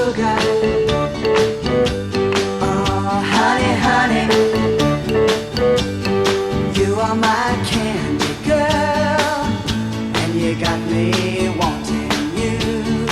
sugar. Oh, honey, honey, you are my candy girl, and you got me wanting you.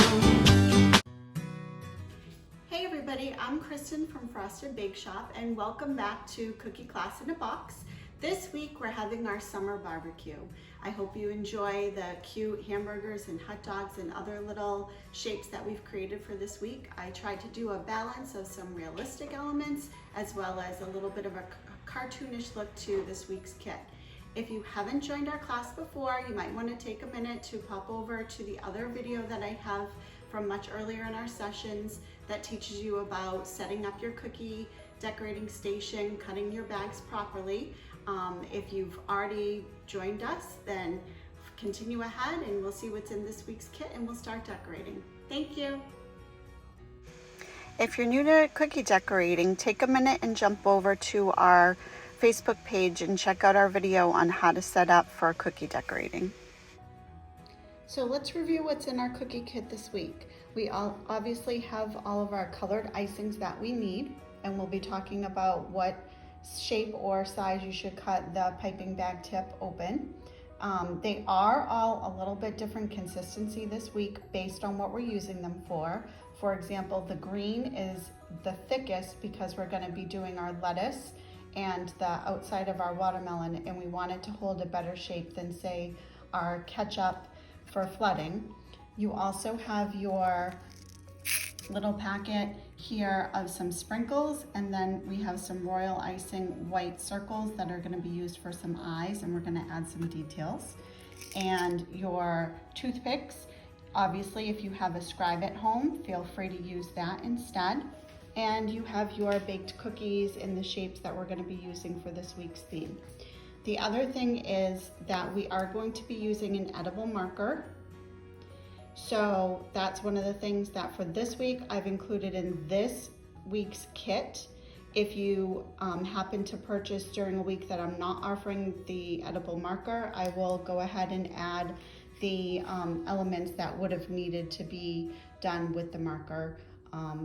Hey everybody, I'm Kristen from Frosted Bake Shop, and welcome back to Cookie Class in a Box. This week we're having our summer barbecue. I hope you enjoy the cute hamburgers and hot dogs and other little shapes that we've created for this week. I tried to do a balance of some realistic elements as well as a little bit of a cartoonish look to this week's kit. If you haven't joined our class before, you might want to take a minute to pop over to the other video that I have from much earlier in our sessions that teaches you about setting up your cookie decorating station, cutting your bags properly. If you've already joined us, then continue ahead and we'll see what's in this week's kit and we'll start decorating. Thank you. If you're new to cookie decorating, take a minute and jump over to our Facebook page and check out our video on how to set up for cookie decorating. So let's review what's in our cookie kit this week. We obviously have all of our colored icings that we need, and we'll be talking about what shape or size you should cut the piping bag tip open. They are all a little bit different consistency this week based on what we're using them for. For example, the green is the thickest because we're going to be doing our lettuce and the outside of our watermelon, and we want it to hold a better shape than, say, our ketchup for flooding. You also have your little packet here of some sprinkles, and then we have some royal icing white circles that are going to be used for some eyes, and we're going to add some details. And your toothpicks, obviously if you have a scribe at home, feel free to use that instead. And you have your baked cookies in the shapes that we're going to be using for this week's theme. The other thing is that we are going to be using an edible marker. So that's one of the things that for this week I've included in this week's kit. If you happen to purchase during a week that I'm not offering the edible marker, I will go ahead and add the elements that would have needed to be done with the marker.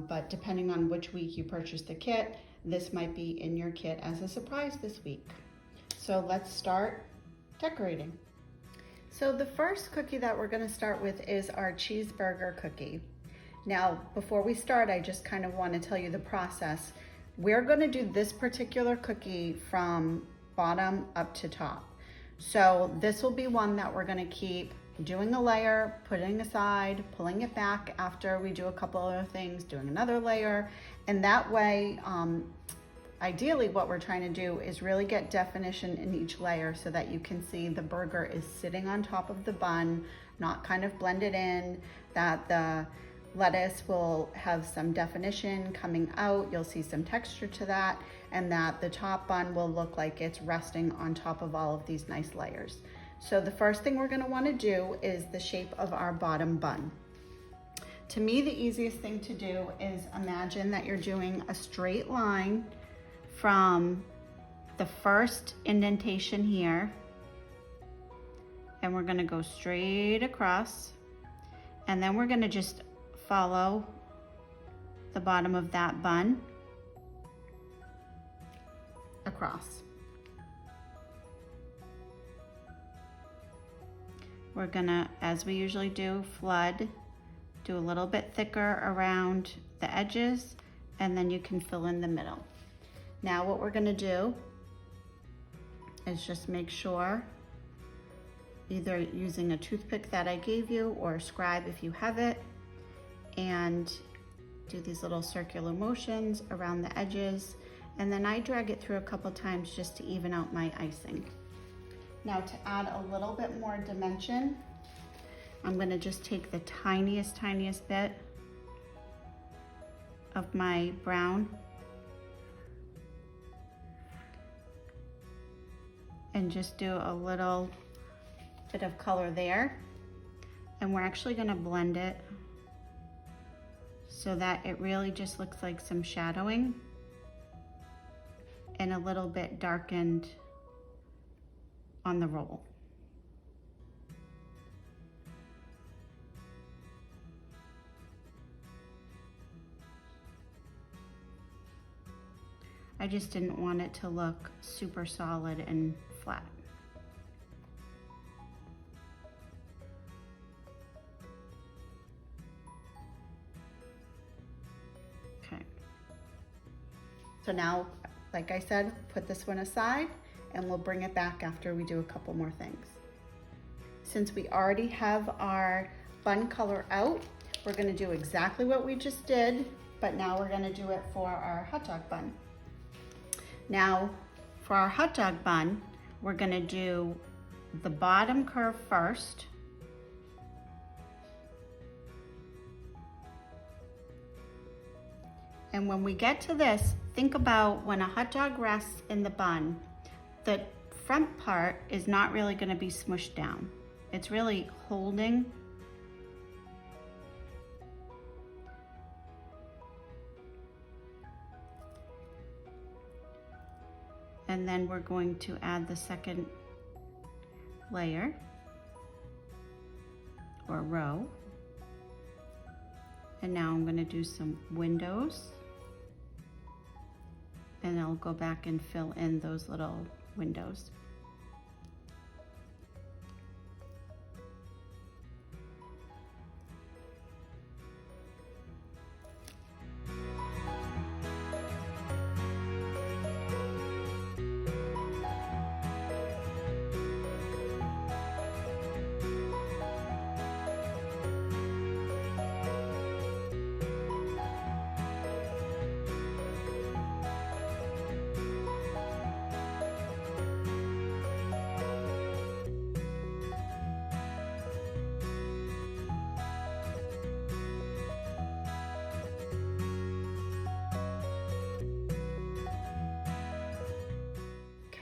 But depending on which week you purchase the kit, this might be in your kit as a surprise this week. So let's start decorating. So the first cookie that we're going to start with is our cheeseburger cookie. Now, before we start, I just kind of want to tell you the process. We're going to do this particular cookie from bottom up to top. So this will be one that we're going to keep doing a layer, putting aside, pulling it back after we do a couple other things, doing another layer, and that way, ideally what we're trying to do is really get definition in each layer so that you can see the burger is sitting on top of the bun, not kind of blended in, that the lettuce will have some definition coming out, you'll see some texture to that, and that the top bun will look like it's resting on top of all of these nice layers. So the first thing we're going to want to do is the shape of our bottom bun. To me, the easiest thing to do is imagine that you're doing a straight line from the first indentation here, and we're going to go straight across, and then we're going to just follow the bottom of that bun across. We're gonna, as we usually do, flood, do a little bit thicker around the edges, and then you can fill in the middle. Now what we're gonna do is just make sure, either using a toothpick that I gave you or a scribe if you have it, and do these little circular motions around the edges, and then I drag it through a couple times just to even out my icing. Now to add a little bit more dimension, I'm gonna just take the tiniest bit of my brown and just do a little bit of color there. And we're actually gonna blend it so that it really just looks like some shadowing and a little bit darkened on the roll. I just didn't want it to look super solid and flat. Okay. So now, like I said, put this one aside and we'll bring it back after we do a couple more things. Since we already have our bun color out, we're gonna do exactly what we just did, but now we're gonna do it for our hot dog bun. Now, for our hot dog bun, we're gonna do the bottom curve first. And when we get to this, think about when a hot dog rests in the bun, the front part is not really gonna be smushed down. It's really holding. And then we're going to add the second layer or row. And now I'm gonna do some windows. And I'll go back and fill in those little windows.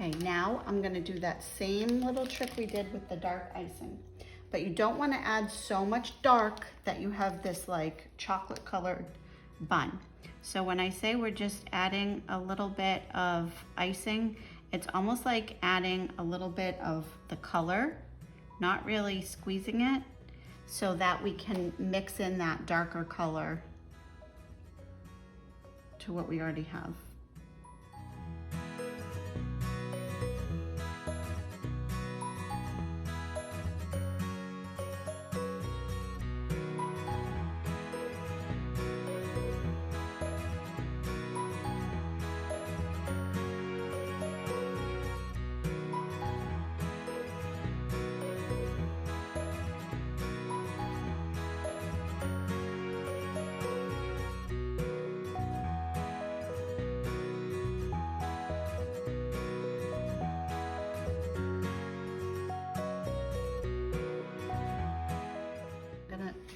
Okay, now I'm gonna do that same little trick we did with the dark icing, but you don't wanna add so much dark that you have this like chocolate colored bun. So when I say we're just adding a little bit of icing, it's almost like adding a little bit of the color, not really squeezing it, so that we can mix in that darker color to what we already have.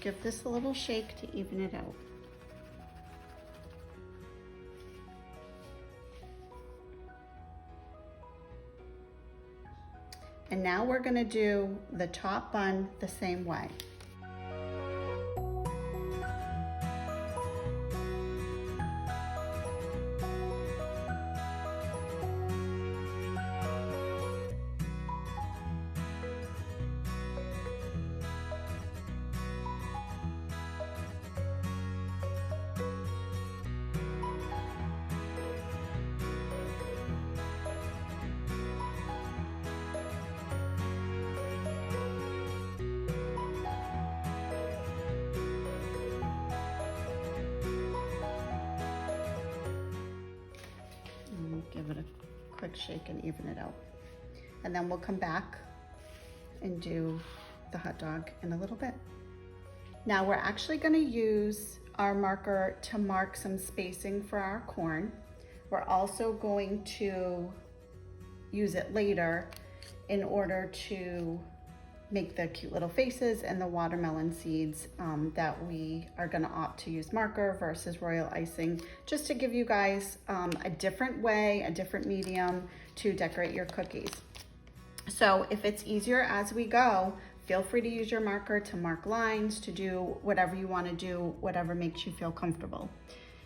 Give this a little shake to even it out. And now we're gonna do the top bun the same way. Give it a quick shake and even it out. And then we'll come back and do the hot dog in a little bit. Now we're actually gonna use our marker to mark some spacing for our corn. We're also going to use it later in order to make the cute little faces and the watermelon seeds that we are gonna opt to use marker versus royal icing, just to give you guys a different way, a different medium to decorate your cookies. So if it's easier as we go, feel free to use your marker to mark lines, to do whatever you wanna do, whatever makes you feel comfortable.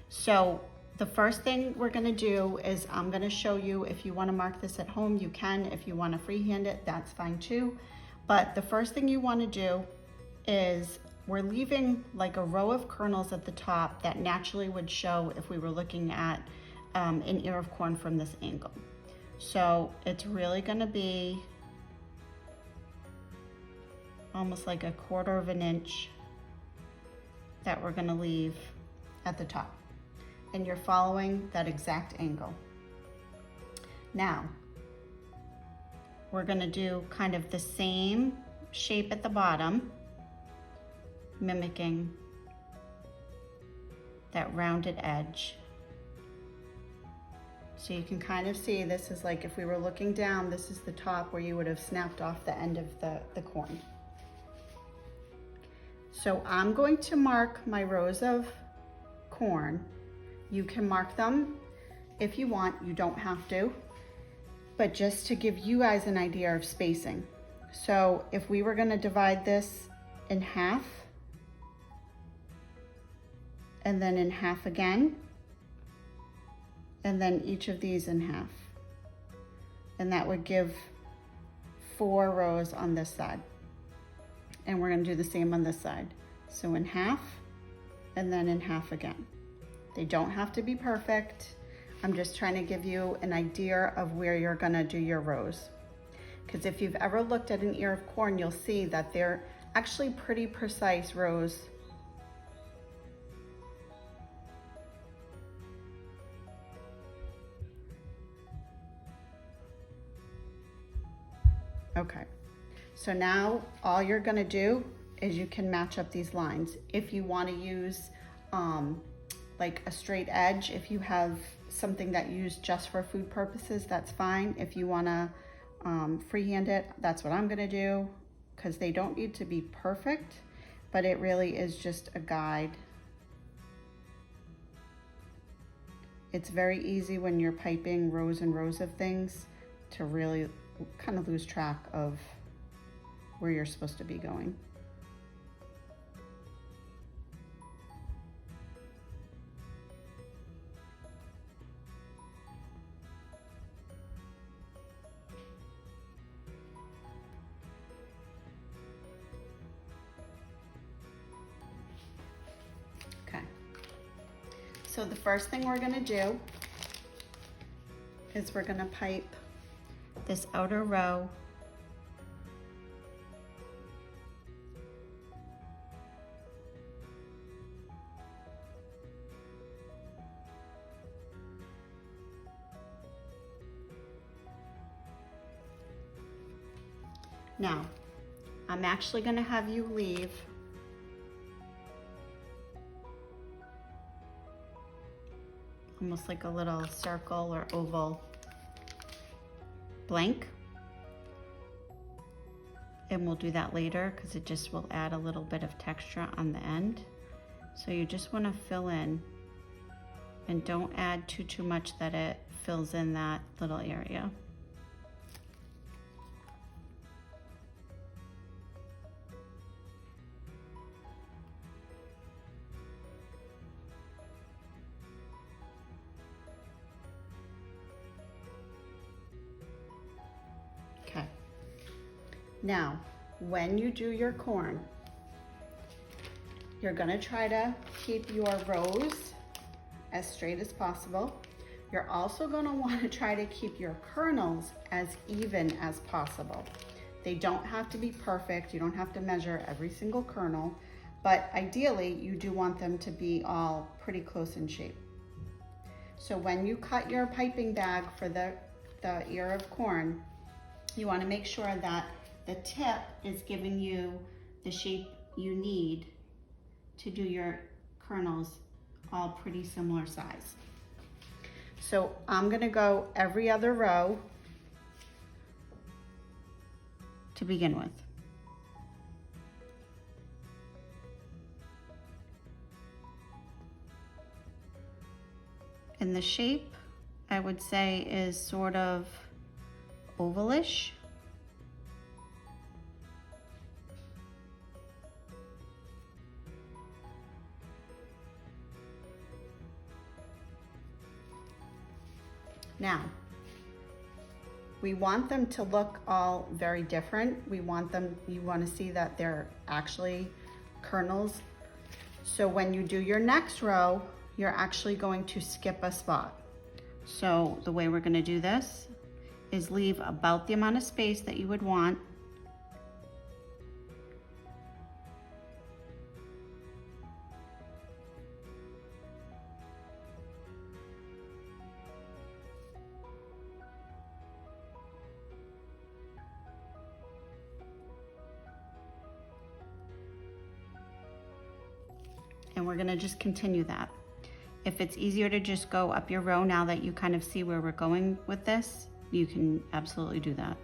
So the first thing we're gonna do is I'm gonna show you, if you wanna mark this at home, you can. If you wanna freehand it, that's fine too. But the first thing you wanna do is we're leaving like a row of kernels at the top that naturally would show if we were looking at an ear of corn from this angle. So it's really going to be almost like a 1/4 of an inch that we're going to leave at the top. And you're following that exact angle. Now, we're going to do kind of the same shape at the bottom, mimicking that rounded edge. So you can kind of see this is like if we were looking down, this is the top where you would have snapped off the end of the corn. So I'm going to mark my rows of corn. You can mark them if you want, you don't have to, but just to give you guys an idea of spacing. So if we were going to divide this in half, and then in half again, and then each of these in half. And that would give 4 rows on this side. And we're going to do the same on this side. So in half, and then in half again. They don't have to be perfect. I'm just trying to give you an idea of where you're going to do your rows. Because if you've ever looked at an ear of corn, you'll see that they're actually pretty precise rows. Okay, so now all you're gonna do is you can match up these lines. If you wanna use like a straight edge, if you have something that you use just for food purposes, that's fine. If you wanna freehand it, that's what I'm gonna do, because they don't need to be perfect, but it really is just a guide. It's very easy when you're piping rows and rows of things to really kind of lose track of where you're supposed to be going. Okay, so the first thing we're gonna do is we're gonna pipe this outer row now. I'm actually going to have you leave almost like a little circle or oval blank, and we'll do that later because it just will add a little bit of texture on the end. So you just want to fill in, and don't add too much that it fills in that little area. Okay. Now, when you do your corn, you're gonna try to keep your rows as straight as possible. You're also gonna wanna try to keep your kernels as even as possible. They don't have to be perfect. You don't have to measure every single kernel, but ideally you do want them to be all pretty close in shape. So when you cut your piping bag for the ear of corn, you wanna make sure that the tip is giving you the shape you need to do your kernels all pretty similar size. So I'm gonna go every other row to begin with. And the shape, I would say, is sort of ovalish. Now, we want them to look all very different. You want to see that they're actually kernels. So when you do your next row, you're actually going to skip a spot. So the way we're gonna do this is leave about the amount of space that you would want. And we're gonna just continue that. If it's easier to just go up your row now that you kind of see where we're going with this, you can absolutely do that.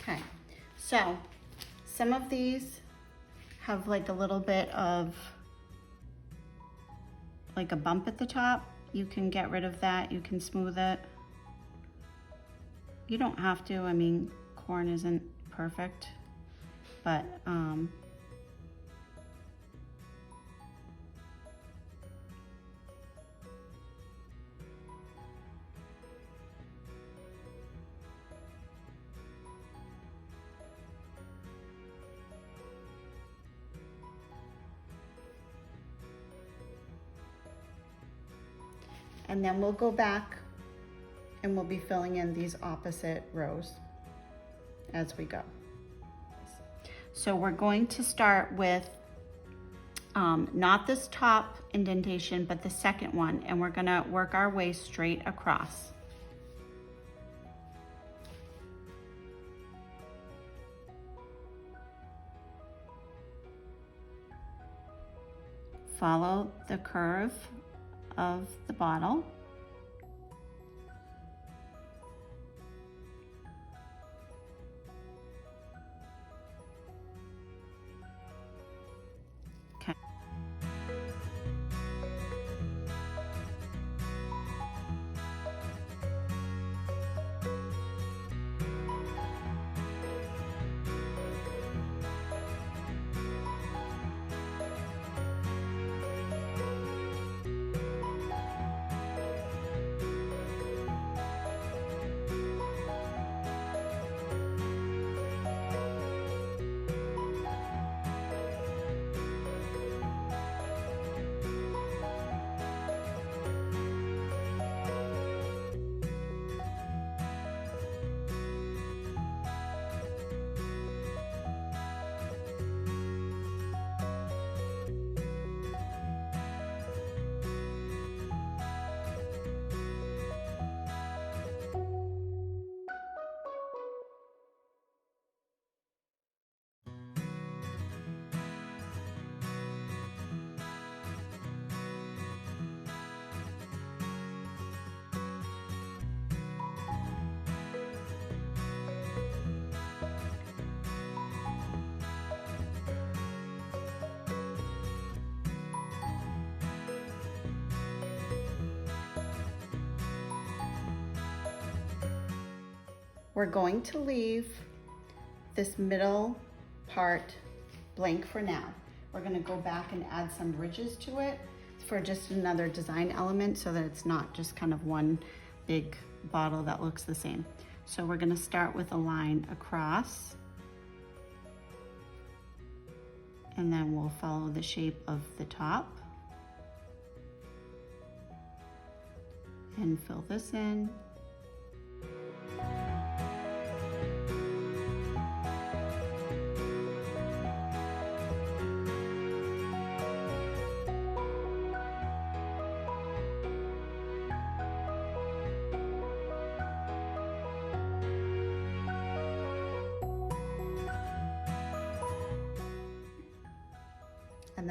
Okay, so some of these have like a little bit of like a bump at the top. You can get rid of that, you can smooth it. You don't have to, I mean, corn isn't perfect, but and then we'll go back and we'll be filling in these opposite rows as we go. So we're going to start with not this top indentation, but the second one, and we're gonna work our way straight across. Follow the curve of the bottle. Okay. We're going to leave this middle part blank for now. We're gonna go back and add some ridges to it for just another design element so that it's not just kind of one big bottle that looks the same. So we're gonna start with a line across, and then we'll follow the shape of the top and fill this in.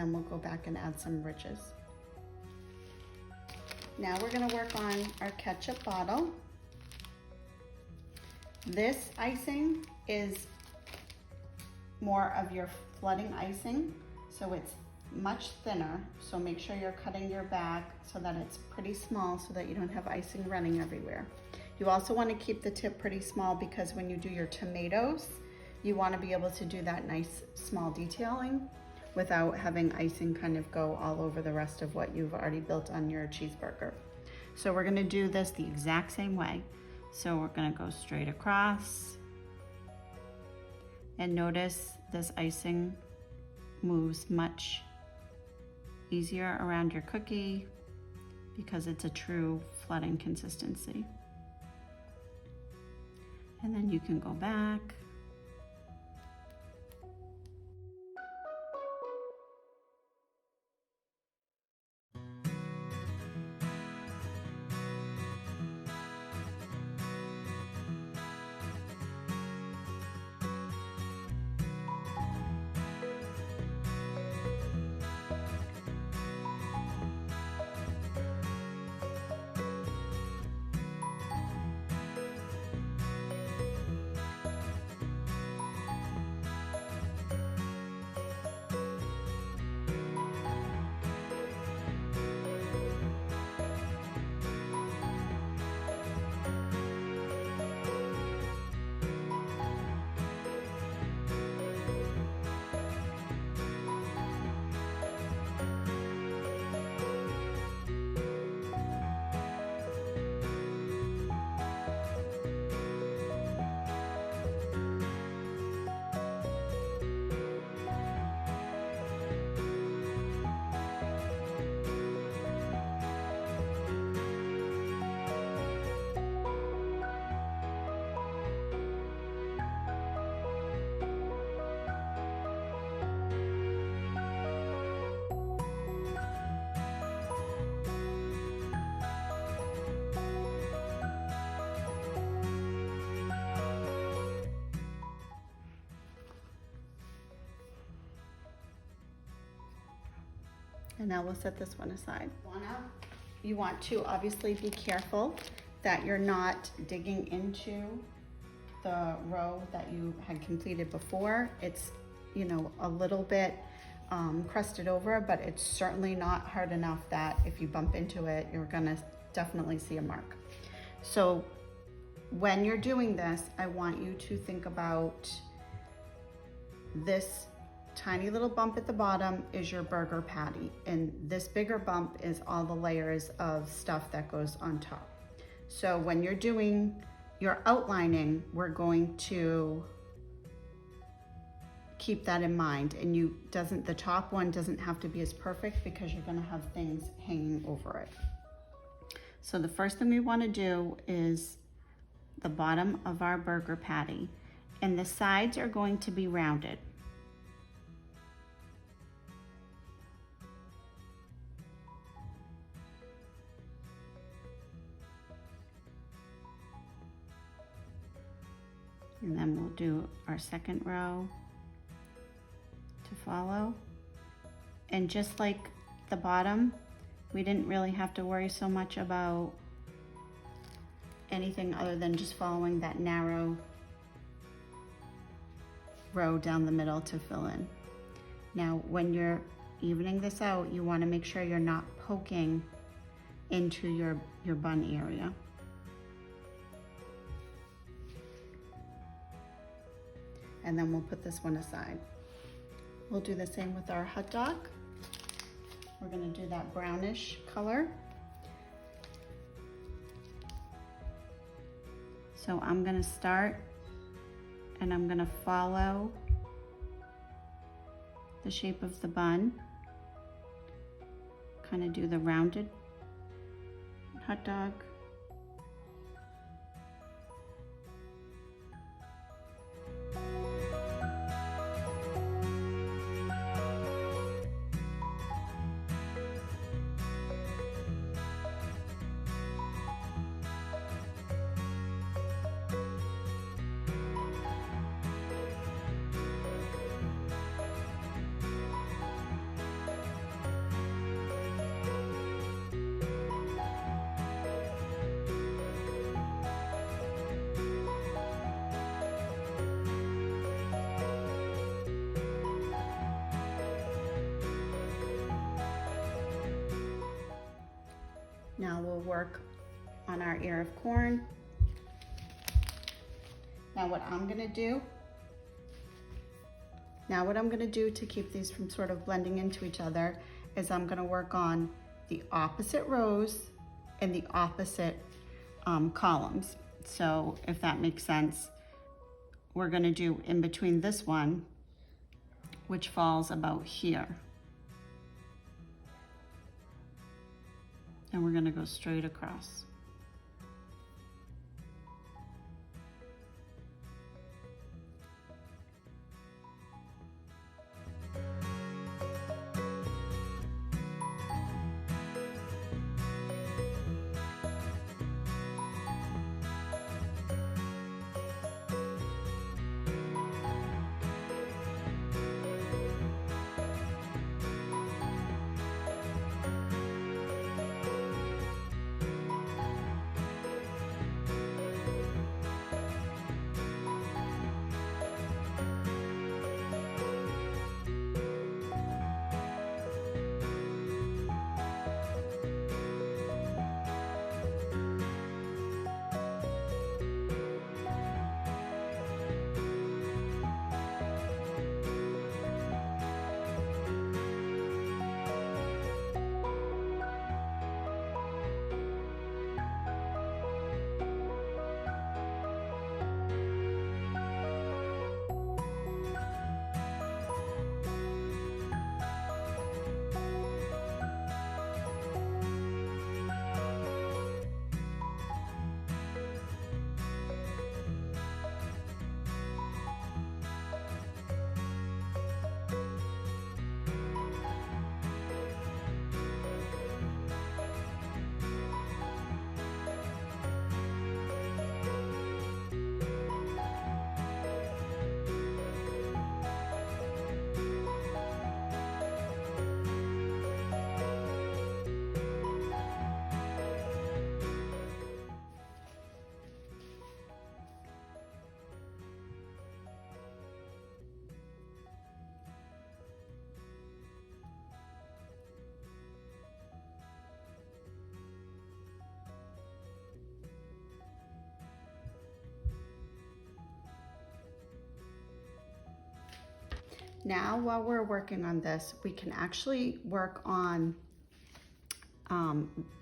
then we'll go back and add some ridges. Now we're gonna work on our ketchup bottle. This icing is more of your flooding icing, so it's much thinner. So make sure you're cutting your bag so that it's pretty small so that you don't have icing running everywhere. You also want to keep the tip pretty small because when you do your tomatoes, you want to be able to do that nice small detailing without having icing kind of go all over the rest of what you've already built on your cheeseburger. So we're going to do this the exact same way. So we're going to go straight across, and notice this icing moves much easier around your cookie because it's a true flooding consistency. And then you can go back. And now we'll set this one aside. You want to obviously be careful that you're not digging into the row that you had completed before. It's, you know, a little bit crusted over, but it's certainly not hard enough that if you bump into it, you're gonna definitely see a mark. So when you're doing this, I want you to think about this tiny little bump at the bottom is your burger patty, and this bigger bump is all the layers of stuff that goes on top. So when you're doing your outlining, we're going to keep that in mind, and the top one doesn't have to be as perfect because you're gonna have things hanging over it. So the first thing we wanna do is the bottom of our burger patty, and the sides are going to be rounded. And then we'll do our second row to follow. And just like the bottom, we didn't really have to worry so much about anything other than just following that narrow row down the middle to fill in. Now, when you're evening this out, you want to make sure you're not poking into your bun area. And then we'll put this one aside. We'll do the same with our hot dog. We're gonna do that brownish color. So I'm gonna start and I'm gonna follow the shape of the bun. Kind of do the rounded hot dog. Now we'll work on our ear of corn. Now what I'm gonna do to keep these from sort of blending into each other is I'm gonna work on the opposite rows and the opposite columns. So if that makes sense, we're gonna do in between this one, which falls about here. And we're gonna go straight across. Now, while we're working on this, we can actually work on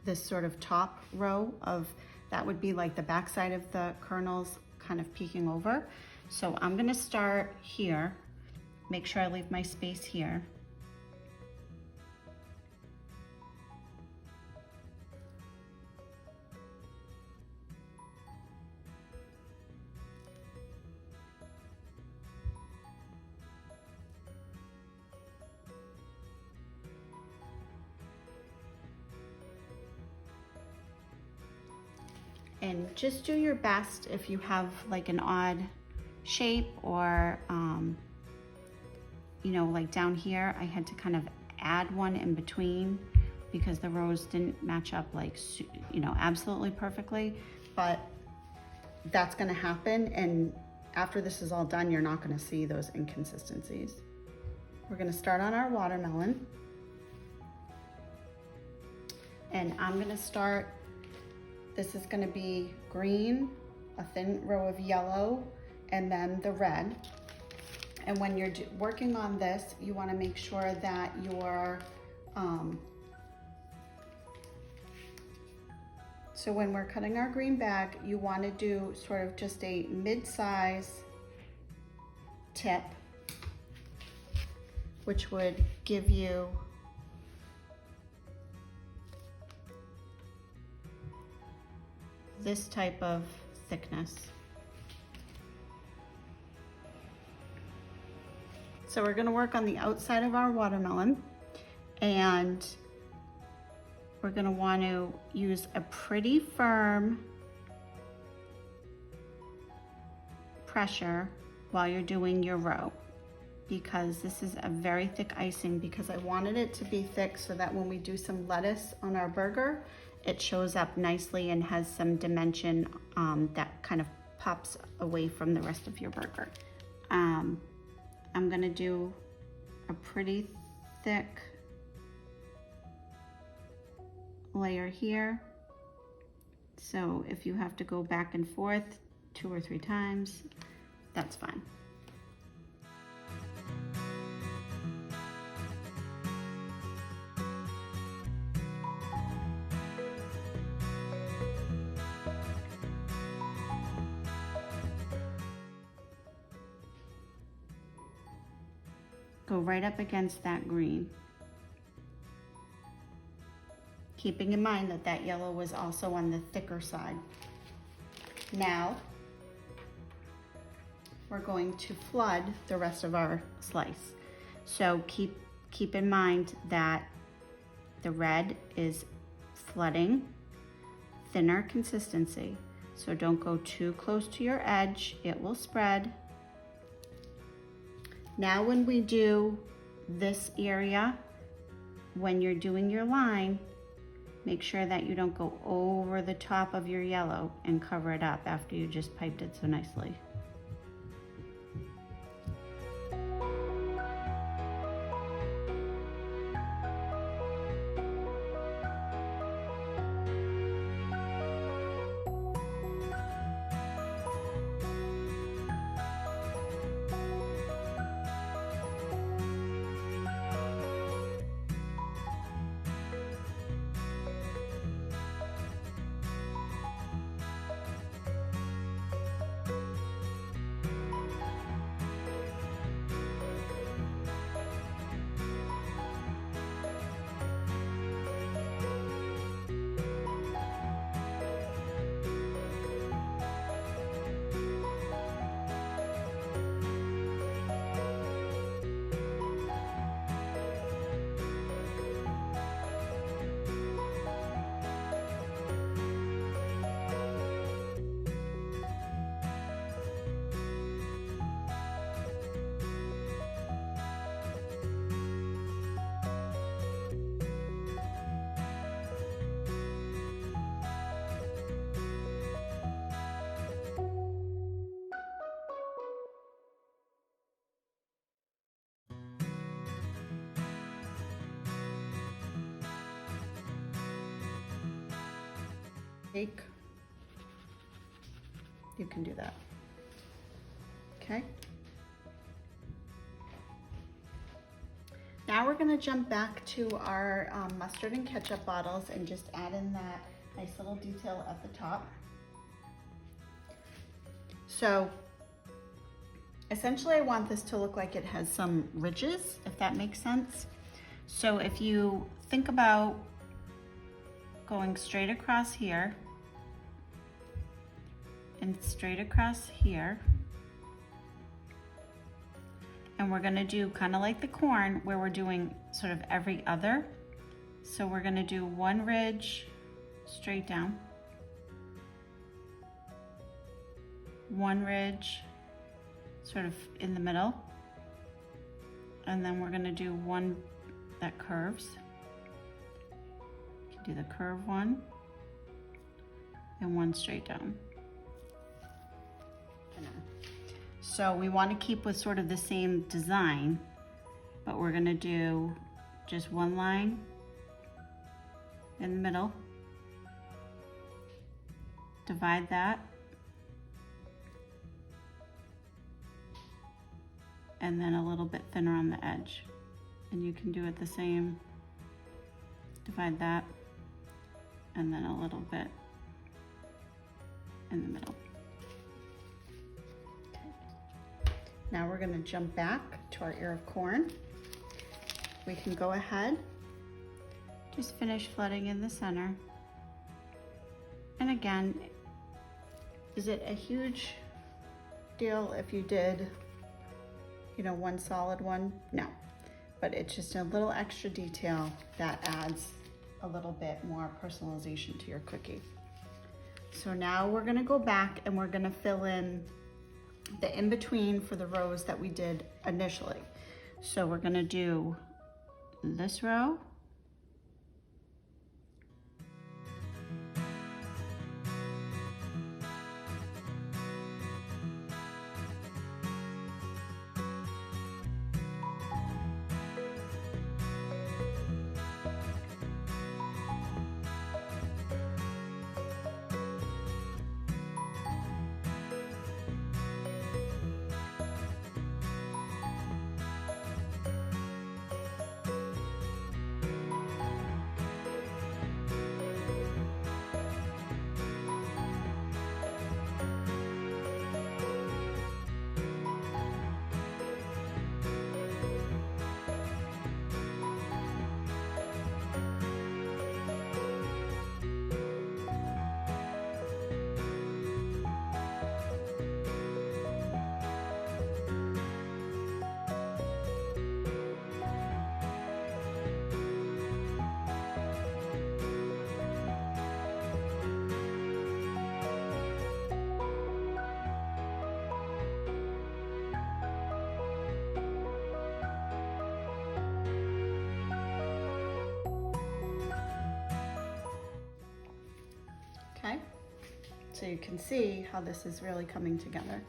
this sort of top row of, that would be like the backside of the kernels kind of peeking over. So I'm gonna start here, make sure I leave my space here. And just do your best if you have like an odd shape or, you know, like down here, I had to kind of add one in between because the rows didn't match up like, you know, absolutely perfectly, but that's gonna happen. And after this is all done, you're not gonna see those inconsistencies. We're gonna start on our watermelon. And I'm gonna start, this is gonna be green, a thin row of yellow, and then the red. And when you're working on this, you wanna make sure that you're, so when we're cutting our green bag, you wanna do sort of just a mid-size tip, which would give you this type of thickness. So we're gonna work on the outside of our watermelon, and we're gonna want to use a pretty firm pressure while you're doing your row, because this is a very thick icing, because I wanted it to be thick so that when we do some lettuce on our burger, it shows up nicely and has some dimension that kind of pops away from the rest of your burger. I'm gonna do a pretty thick layer here. So if you have to go back and forth 2 or 3 times, that's fine. Go right up against that green. Keeping in mind that that yellow was also on the thicker side. Now, we're going to flood the rest of our slice. So keep in mind that the red is flooding, thinner consistency. So don't go too close to your edge, it will spread. Now when we do this area, when you're doing your line, make sure that you don't go over the top of your yellow and cover it up after you just piped it so nicely. You can do that. Okay. Now we're going to jump back to our mustard and ketchup bottles and just add in that nice little detail at the top. So essentially I want this to look like it has some ridges, if that makes sense. So if you think about going straight across here and straight across here, and we're gonna do kind of like the corn where we're doing sort of every other. So we're gonna do one ridge straight down, one ridge sort of in the middle, and then we're gonna do one that curves. You can do the curve one and one straight down. So we want to keep with sort of the same design, but we're going to do just one line in the middle, divide that, and then a little bit thinner on the edge. And you can do it the same, divide that, and then a little bit in the middle. Now we're going to jump back to our ear of corn. We can go ahead, just finish flooding in the center. And again, is it a huge deal if you did, you know, one solid one? No, but it's just a little extra detail that adds a little bit more personalization to your cookie. So now we're going to go back and we're going to fill in the in-between for the rows that we did initially. So we're gonna do this row, so you can see how this is really coming together.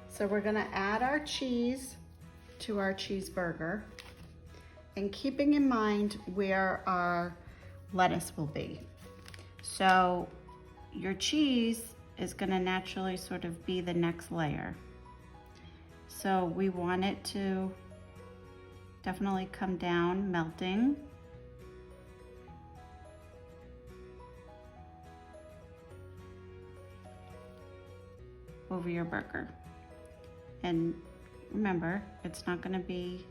So we're gonna add our cheese to our cheeseburger, and keeping in mind where our lettuce will be. So your cheese is gonna naturally sort of be the next layer. So we want it to definitely come down, melting. Over your burger. And remember, it's not gonna be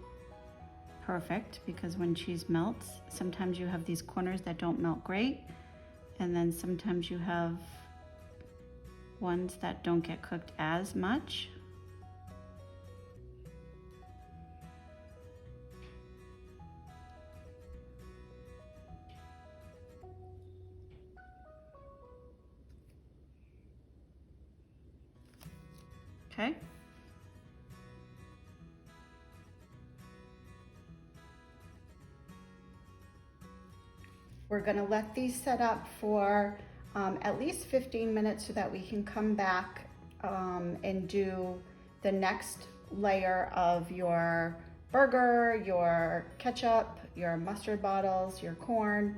perfect because when cheese melts, sometimes you have these corners that don't melt great, and then sometimes you have ones that don't get cooked as much. Okay. We're gonna let these set up for at least 15 minutes so that we can come back and do the next layer of your burger, your ketchup, your mustard bottles, your corn.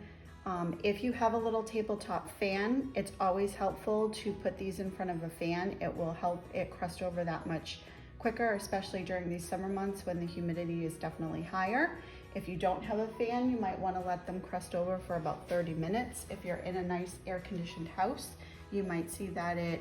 If you have a little tabletop fan, it's always helpful to put these in front of a fan. It will help it crust over that much quicker, especially during these summer months when the humidity is definitely higher. If you don't have a fan, you might want to let them crust over for about 30 minutes. If you're in a nice air-conditioned house, you might see that it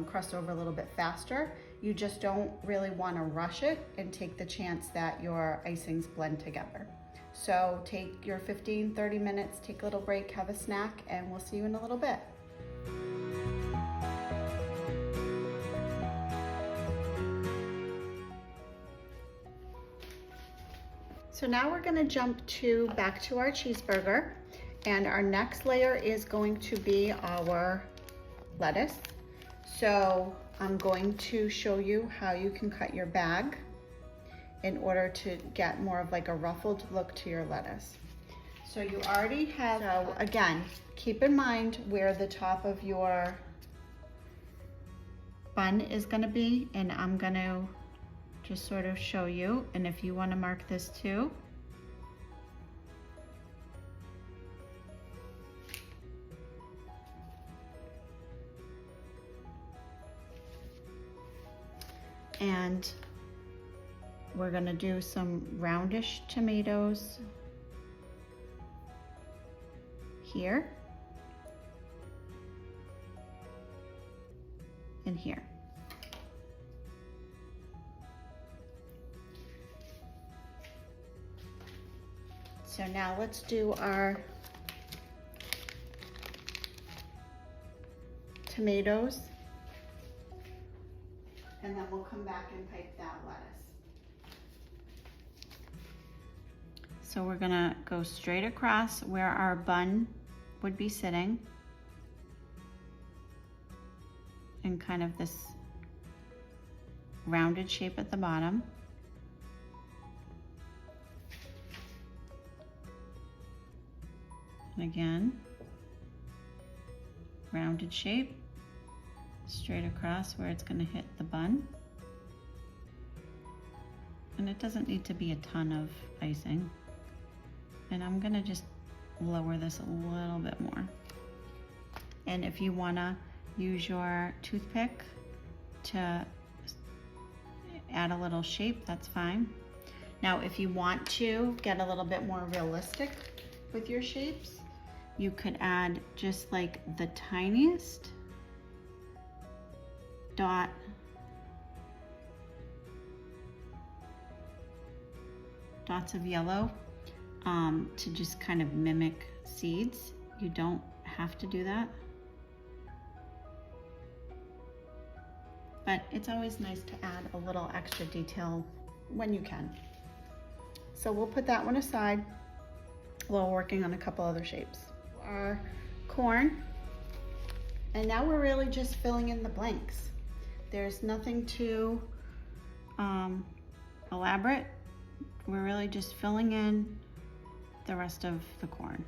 crust over a little bit faster. You just don't really want to rush it and take the chance that your icings blend together. So take your 15-30 minutes, take a little break, have a snack, and we'll see you in a little bit. So now we're gonna jump back to our cheeseburger, and our next layer is going to be our lettuce. So I'm going to show you how you can cut your bag in order to get more of like a ruffled look to your lettuce. So you already have, so again, keep in mind where the top of your bun is gonna be, and I'm gonna just sort of show you, and if you wanna mark this too. And we're gonna do some roundish tomatoes here and here. So now let's do our tomatoes, and then we'll come back and pipe that lettuce. So we're gonna go straight across where our bun would be sitting, in kind of this rounded shape at the bottom. And again, rounded shape, straight across where it's gonna hit the bun. And it doesn't need to be a ton of icing. And I'm gonna just lower this a little bit more. And if you wanna use your toothpick to add a little shape, that's fine. Now, if you want to get a little bit more realistic with your shapes, you could add just like the tiniest dots of yellow to just kind of mimic seeds. You don't have to do that, but it's always nice to add a little extra detail when you can. So we'll put that one aside while working on a couple other shapes. Our corn, and now we're really just filling in the blanks. There's nothing too elaborate. We're really just filling in the rest of the corn.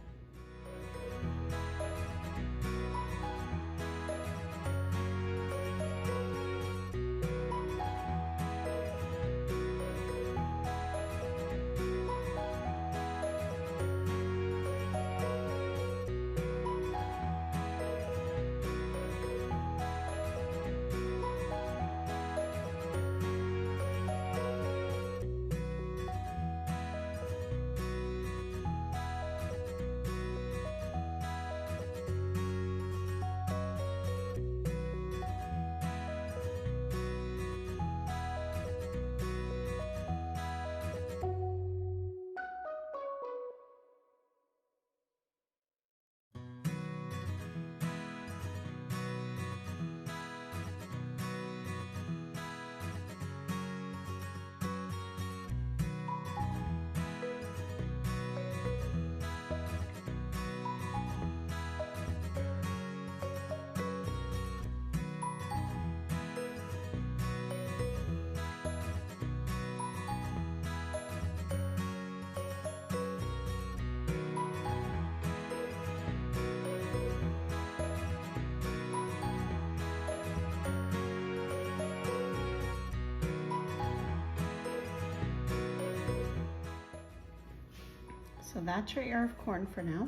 So that's your ear of corn for now.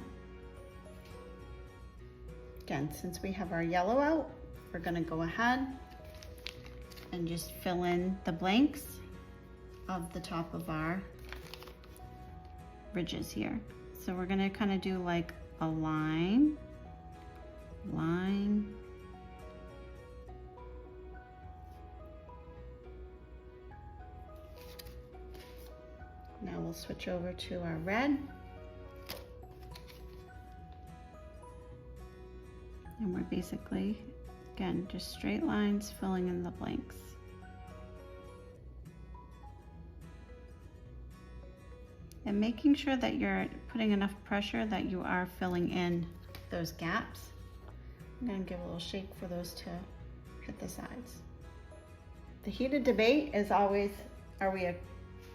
Again, since we have our yellow out, we're gonna go ahead and just fill in the blanks of the top of our ridges here. So we're gonna kind of do like a line, line, now we'll switch over to our red. And we're basically, again, just straight lines filling in the blanks. And making sure that you're putting enough pressure that you are filling in those gaps. I'm gonna give a little shake for those to hit the sides. The heated debate is always, are we a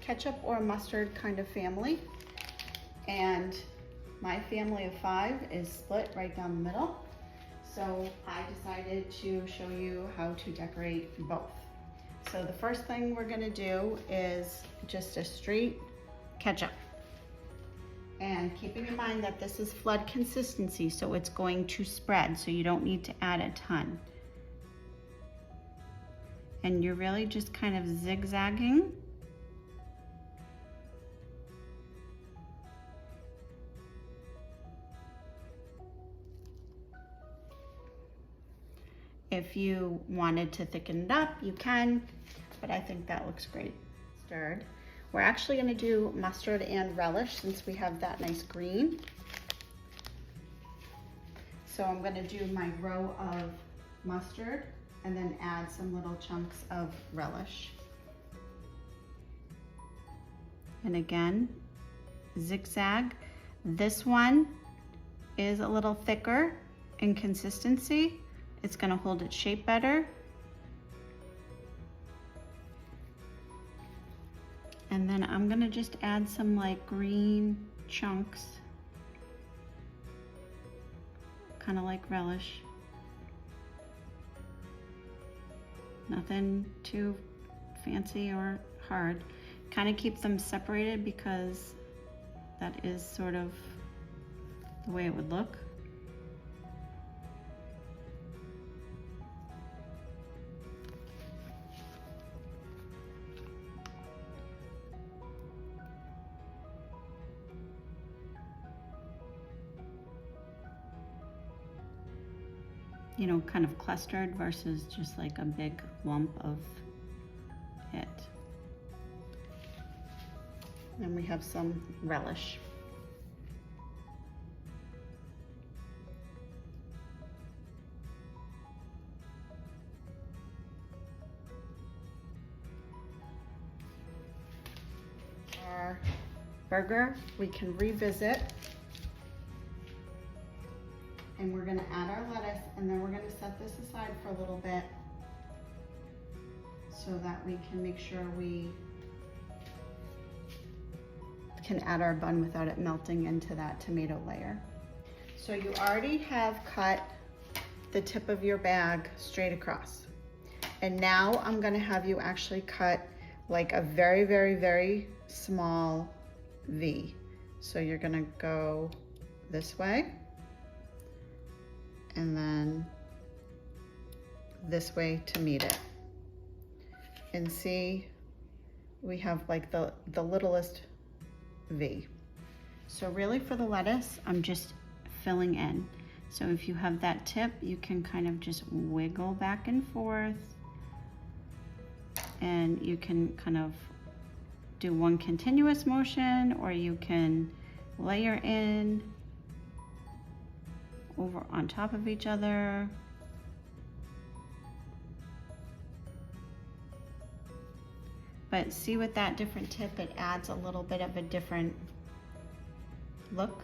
ketchup or mustard kind of family? And my family of 5 is split right down the middle. So I decided to show you how to decorate both. So the first thing we're gonna do is just a straight ketchup. And keeping in mind that this is flood consistency, so it's going to spread, so you don't need to add a ton. And you're really just kind of zigzagging. If you wanted to thicken it up, you can, but I think that looks great. Stirred. We're actually gonna do mustard and relish since we have that nice green. So I'm gonna do my row of mustard and then add some little chunks of relish. And again, zigzag. This one is a little thicker in consistency. It's gonna hold its shape better. And then I'm gonna just add some like green chunks, kind of like relish. Nothing too fancy or hard. Kind of keep them separated because that is sort of the way it would look. You know, kind of clustered versus just like a big lump of it. And we have some relish. Our burger, we can revisit. And we're gonna add our lettuce, and then we're gonna set this aside for a little bit so that we can make sure we can add our bun without it melting into that tomato layer. So you already have cut the tip of your bag straight across. And now I'm gonna have you actually cut like a very, very, very small V. So you're gonna go this way, and then this way to meet it. And see, we have like the littlest V. So really for the lettuce, I'm just filling in. So if you have that tip, you can kind of just wiggle back and forth, and you can kind of do one continuous motion, or you can layer in over on top of each other. But see, with that different tip, it adds a little bit of a different look.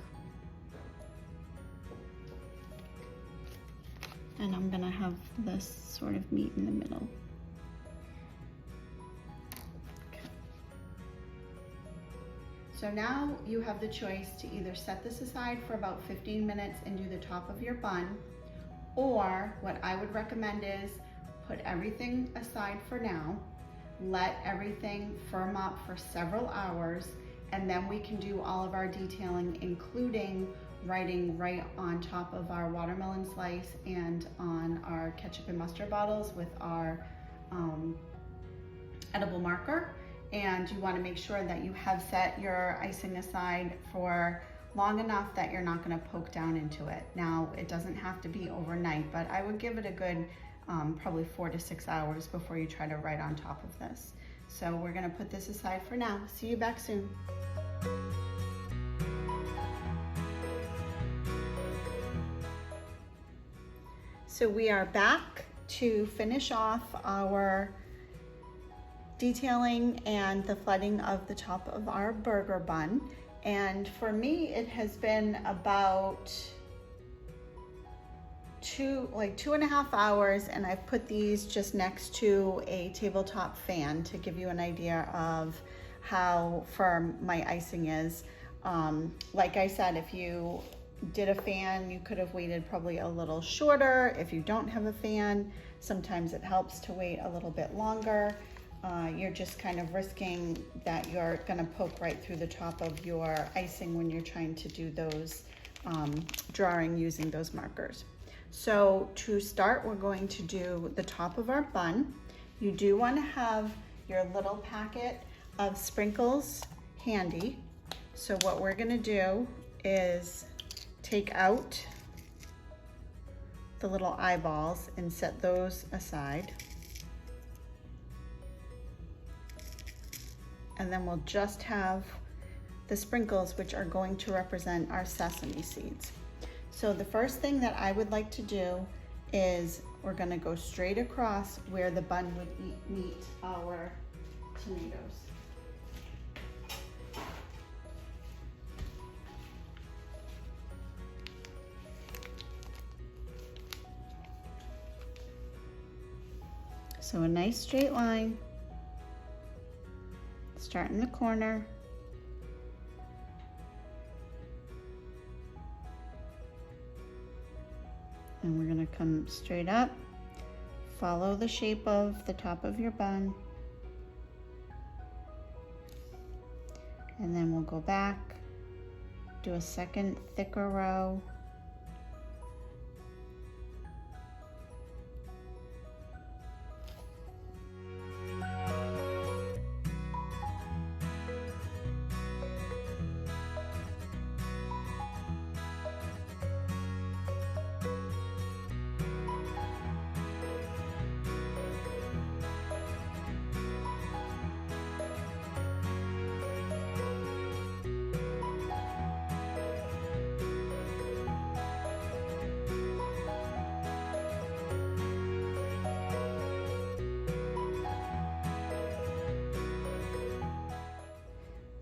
And I'm gonna have this sort of meet in the middle. So now you have the choice to either set this aside for about 15 minutes and do the top of your bun, or what I would recommend is put everything aside for now, let everything firm up for several hours, And then we can do all of our detailing, including writing right on top of our watermelon slice and on our ketchup and mustard bottles with our edible marker. And you want to make sure that you have set your icing aside for long enough that you're not going to poke down into it. Now, it doesn't have to be overnight, but I would give it a good probably 4 to 6 hours before you try to write on top of this. So we're going to put this aside for now. See you back soon. So we are back to finish off our detailing and the flooding of the top of our burger bun. And for me, it has been about 2.5 hours, and I've put these just next to a tabletop fan to give you an idea of how firm my icing is. Like I said, if you did a fan, you could have waited probably a little shorter. If you don't have a fan, sometimes it helps to wait a little bit longer. You're just kind of risking that you're gonna poke right through the top of your icing when you're trying to do those drawing using those markers. So to start, we're going to do the top of our bun. You do want to have your little packet of sprinkles handy. So what we're going to do is take out the little eyeballs and set those aside. And then we'll just have the sprinkles, which are going to represent our sesame seeds. So the first thing that I would like to do is we're going to go straight across where the bun would meet our tomatoes. So a nice straight line, start in the corner, and we're going to come straight up, follow the shape of the top of your bun, and then we'll go back, do a second thicker row,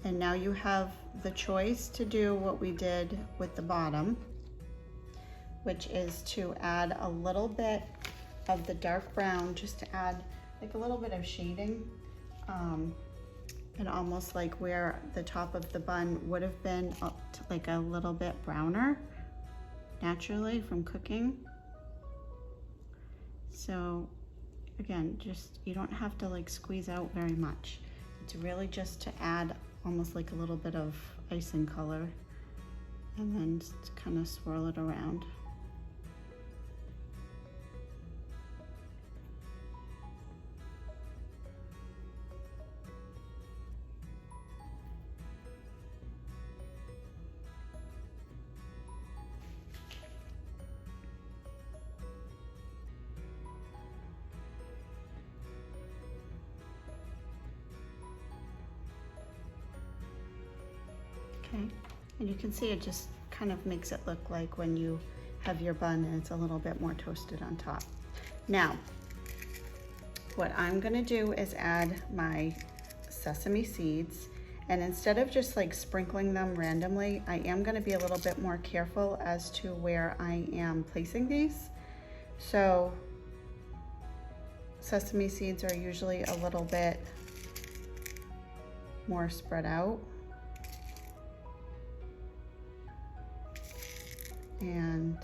and now you have the choice to do what we did with the bottom, which is to add a little bit of the dark brown, just to add like a little bit of shading, and almost like where the top of the bun would have been up to like a little bit browner naturally from cooking. So again, just, you don't have to like squeeze out very much. It's really just to add almost like a little bit of icing color, and then just kind of swirl it around. Okay, and you can see it just kind of makes it look like when you have your bun and it's a little bit more toasted on top. Now, what I'm gonna do is add my sesame seeds, and instead of just like sprinkling them randomly, I am gonna be a little bit more careful as to where I am placing these. So sesame seeds are usually a little bit more spread out. And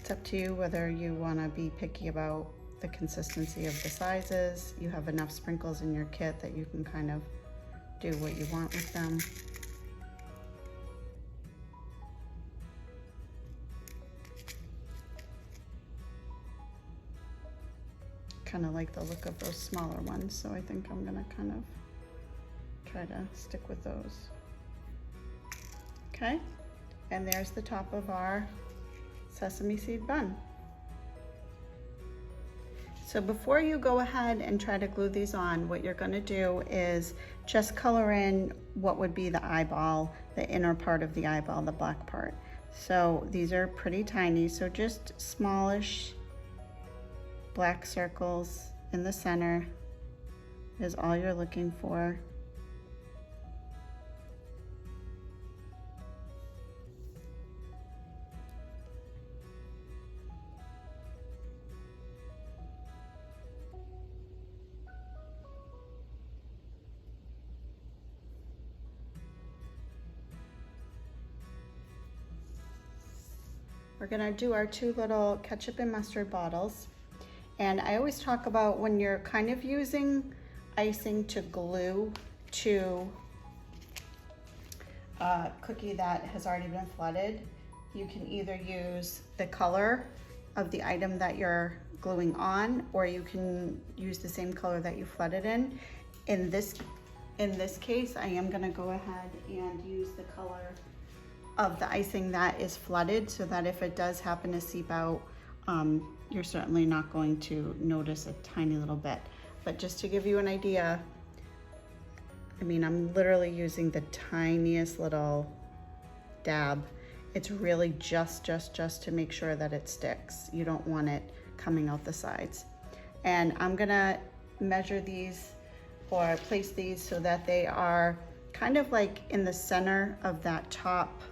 it's up to you whether you want to be picky about the consistency of the sizes. You have enough sprinkles in your kit that you can kind of do what you want with them. Kind of like the look of those smaller ones, so I think I'm gonna kind of try to stick with those. Okay, and there's the top of our sesame seed bun. So before you go ahead and try to glue these on, what you're gonna do is just color in what would be the eyeball, the inner part of the eyeball, the black part. So these are pretty tiny, so just smallish black circles in the center is all you're looking for. We're gonna do our 2 little ketchup and mustard bottles. And I always talk about when you're kind of using icing to glue to a cookie that has already been flooded, you can either use the color of the item that you're gluing on, or you can use the same color that you flooded in. In this case, I am gonna go ahead and use the color of the icing that is flooded, so that if it does happen to seep out, you're certainly not going to notice a tiny little bit. But just to give you an idea, I mean, I'm literally using the tiniest little dab. It's really just to make sure that it sticks. You don't want it coming out the sides. And I'm gonna measure these or place these so that they are kind of like in the center of that top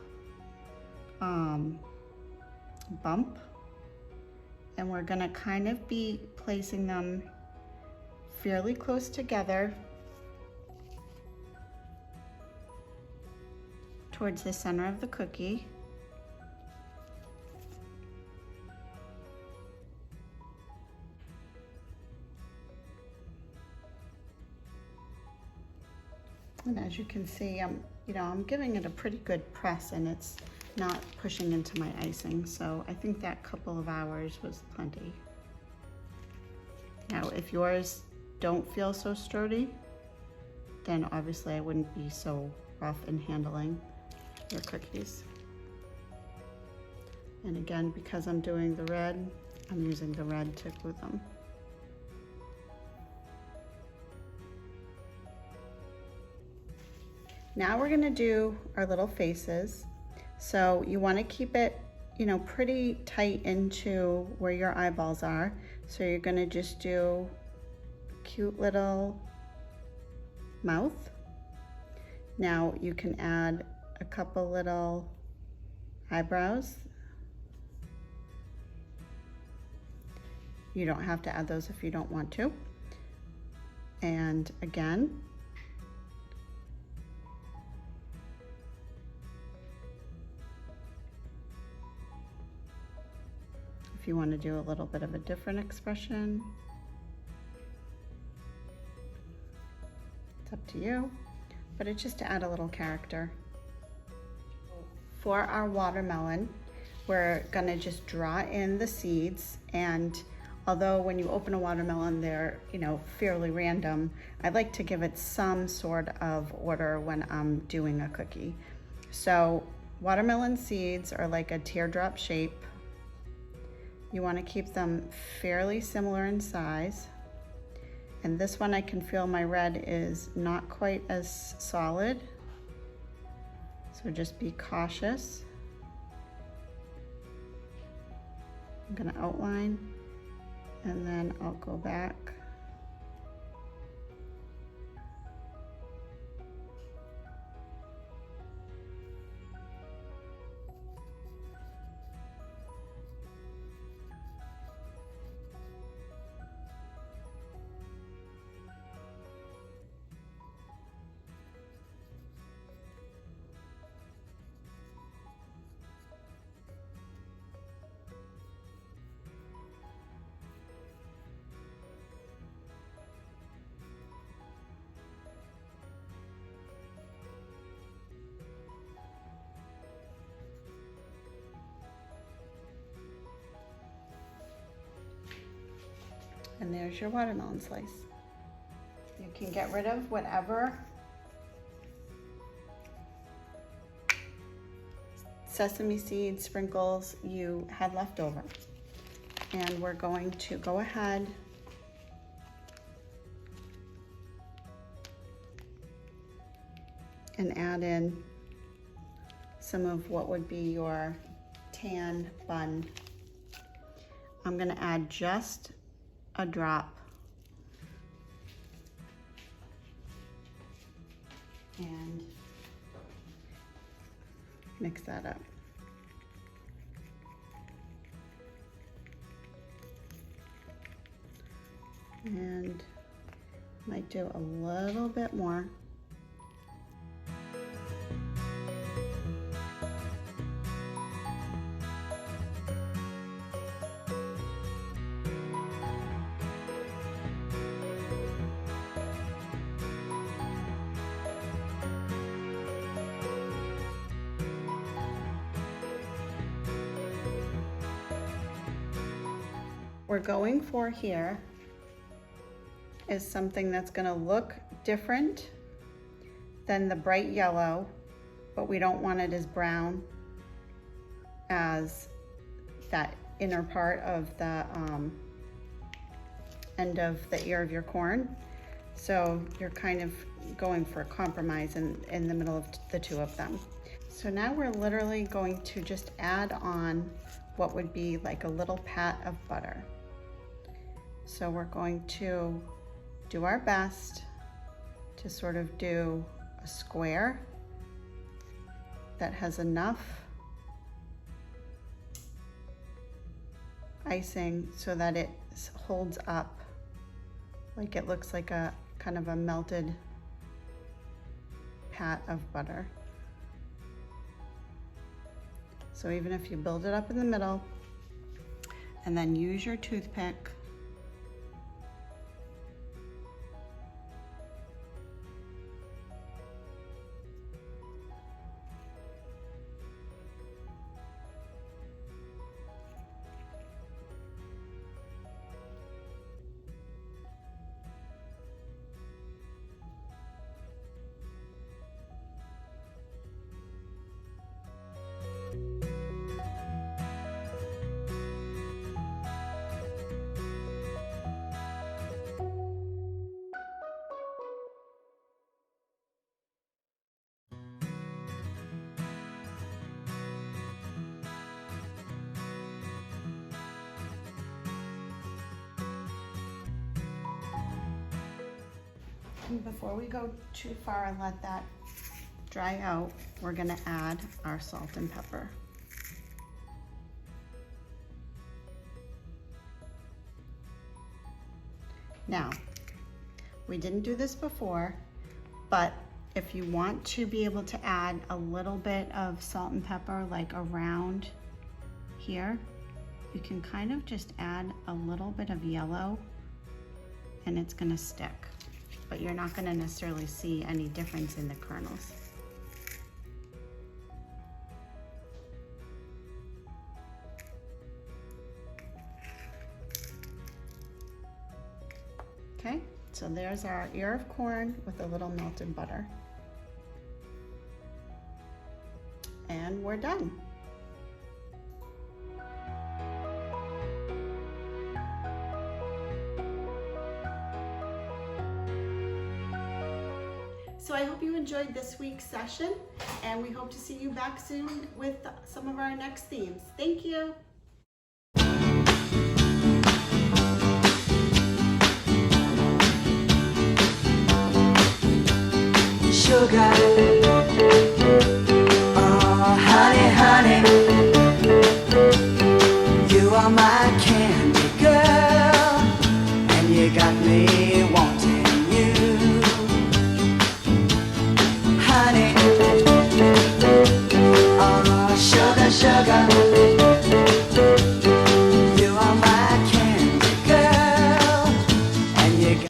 bump. And we're gonna kind of be placing them fairly close together towards the center of the cookie. And as you can see, I'm giving it a pretty good press, and it's not pushing into my icing. So I think that couple of hours was plenty. Now, if yours don't feel so sturdy, then obviously I wouldn't be so rough in handling your cookies. And again, because I'm doing the red, I'm using the red to glue them. Now we're gonna do our little faces. So you wanna keep it, pretty tight into where your eyeballs are. So you're gonna just do a cute little mouth. Now you can add a couple little eyebrows. You don't have to add those if you don't want to. And again, if you want to do a little bit of a different expression, it's up to you, but it's just to add a little character. For our watermelon, we're gonna just draw in the seeds, and although when you open a watermelon, they're fairly random, I like to give it some sort of order when I'm doing a cookie. So watermelon seeds are like a teardrop shape. You want to keep them fairly similar in size. And this one, I can feel my red is not quite as solid. So just be cautious. I'm going to outline, and then I'll go back. And there's your watermelon slice. You can get rid of whatever sesame seed sprinkles you had left over. And we're going to go ahead and add in some of what would be your tan bun. I'm gonna add just a drop and mix that up. And might do a little bit more. We're going for here is something that's gonna look different than the bright yellow, but we don't want it as brown as that inner part of the end of the ear of your corn. So you're kind of going for a compromise in the middle of the two of them. So now we're literally going to just add on what would be like a little pat of butter. So we're going to do our best to sort of do a square that has enough icing so that it holds up, like it looks like a kind of a melted pat of butter. So even if you build it up in the middle and then use your toothpick And before we go too far and let that dry out, we're gonna add our salt and pepper. Now, we didn't do this before, but if you want to be able to add a little bit of salt and pepper like around here, you can kind of just add a little bit of yellow and it's gonna stick. But you're not gonna necessarily see any difference in the kernels. Okay, so there's our ear of corn with a little melted butter. And we're done. So I hope you enjoyed this week's session, and we hope to see you back soon with some of our next themes. Thank you. Sugar.